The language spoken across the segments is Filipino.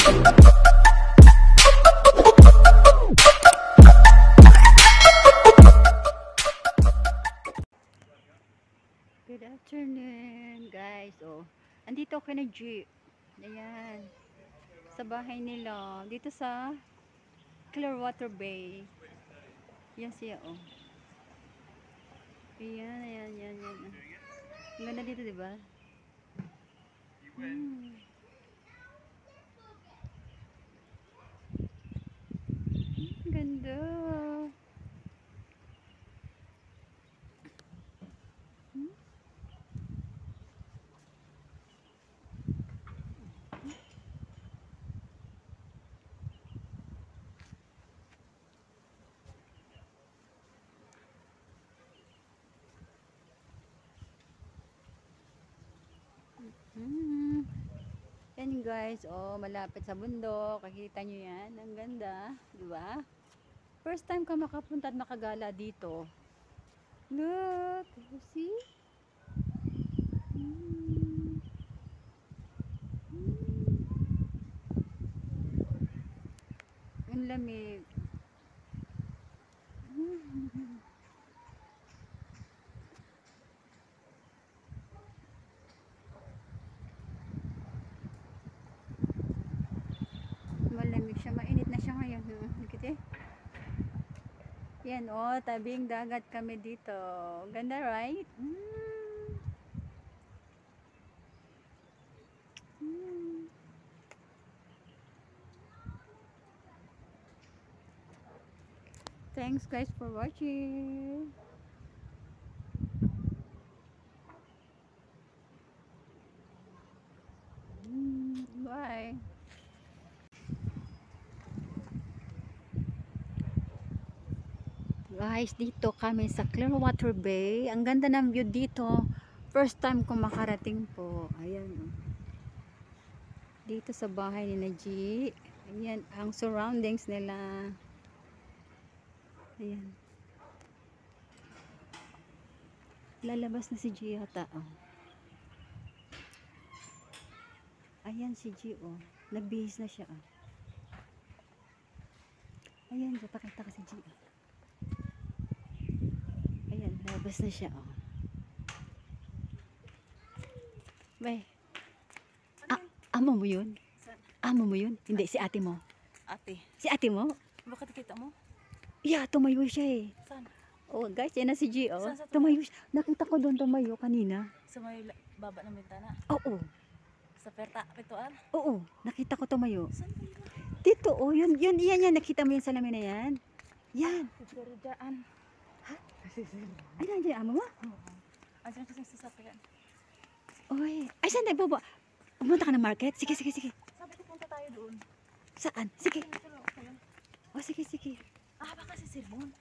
Good afternoon, guys. Oh, andito ako na G. Ayan. Sa bahay nila. Dito sa Clearwater Bay. Yan siya, oh. Ayan, ayan, ayan, ayan. Ang ganda dito, diba? Ganda. Yan guys, oh, malapit sa bundok. Kakita nyo yan. Ang ganda, di ba? First time ka makapunta at makagala dito. Look, you see? Ang lamig. Malamig siya, mainit na siya ngayon. Nakita? Yan, oh, tabing dagat kami dito. Ganda, right? Thanks guys for watching. Bye. Guys, dito kami sa Clearwater Bay. Ang ganda ng view dito. First time ko makarating po. Ayan, oh. Dito sa bahay ni G. Ayan, ang surroundings nila. Ayan. Lalabas na si G yata, oh. Ayan si G, oh. Nagbihis na siya, oh. Ayan, papakita ka si G, oh. Ayan, labas na siya, oh. May. Amo mo yun? Amo mo yun? Hindi, si ate mo. Ate. Si ate mo? Bakit kita mo? Yeah, tumayo siya eh. Saan? Oh, guys, yan na si G, oh. Saan sa Tumayo siya. Nakita ko doon tumayo kanina. Sa may baba ng bintana? Oo. Sa pituan? Oo, nakita ko tumayo. Saan ba yun? Dito, oh, yun, yan. Nakita mo yung salamin na yan? Yan. Siguro dyan. Ha? Ay, nandiyan amo mo? Oo. Andiyan kasi sasakyan. Oy, ay, saan tayo baba? Pumunta ka ng market? Sige. Sabi ko punta tayo doon. Saan? Sige. Okay. Oh, sige. Baka si Sirbon.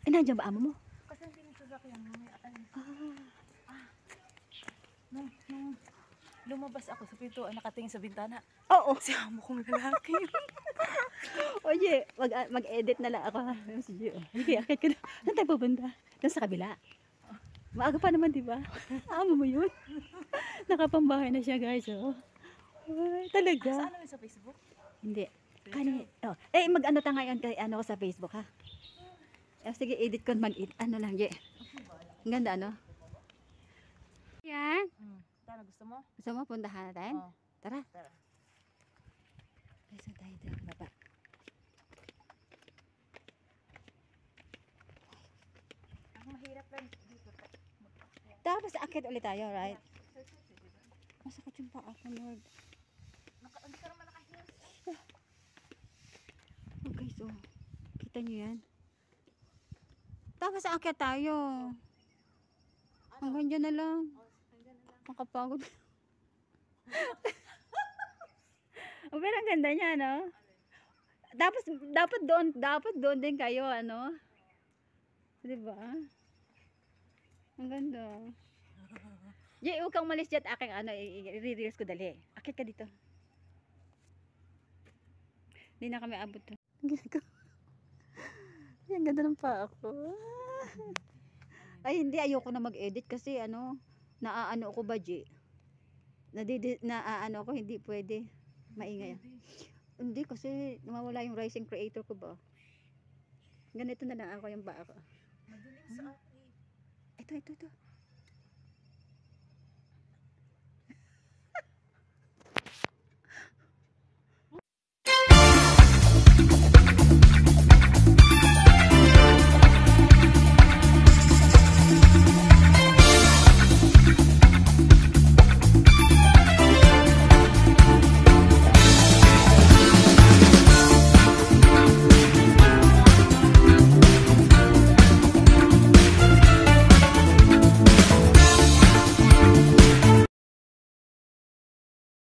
Ay, nandiyan ba amo mo? Kasi hindi nyung sasakyan mo. Nung lumabas ako sa pintuan, nakatingin sa bintana. Oo. Si amo kong lalaki. Oye, mag-edit na lang ako. Sige, akit ka na. Saan tayo pupunta? Doon sa kabila. Maaga pa naman, di ba? Amo mo yun? Nakapambahay na siya, guys. Oh. Ay, talaga. Saan namin sa Facebook? Hindi. Oh. Eh, mag-ano ta ngayon kay ano ko sa Facebook, ha? Sige, edit ko ano lang, Je. Ang ganda, ano? Yan. Tara, gusto mo? Gusto mo, puntahan natin? Oo. Tara. Tara. Guys, tayo dito, baba. Ang mahirap lang dito. Tapos, akit ulit tayo, right? Masakit yung paa ko, Lord. Hindi ka naman nakahilas. Okay, so, kita nyo yan? Tapos, akit tayo. Hanggang dyan na lang. Makapagod. Pero ang ganda niya, no? Dapat doon din kayo, ano? Diba? Ang ganda. Jay, huwag kang umalis dyan. Aking ano, i-reels ko dali. Akit ka dito. Hindi na kami abot to. Ang ganda ng paa ko. Ay, hindi. Ayoko na mag-edit kasi ano, naaano ko ba, Jay? Naaano ko, hindi pwede. Maingay. Hindi kasi nawawala yung rising creator ko ba. Ganito na lang ako yung ba ako. Madilim sa akin. Ito.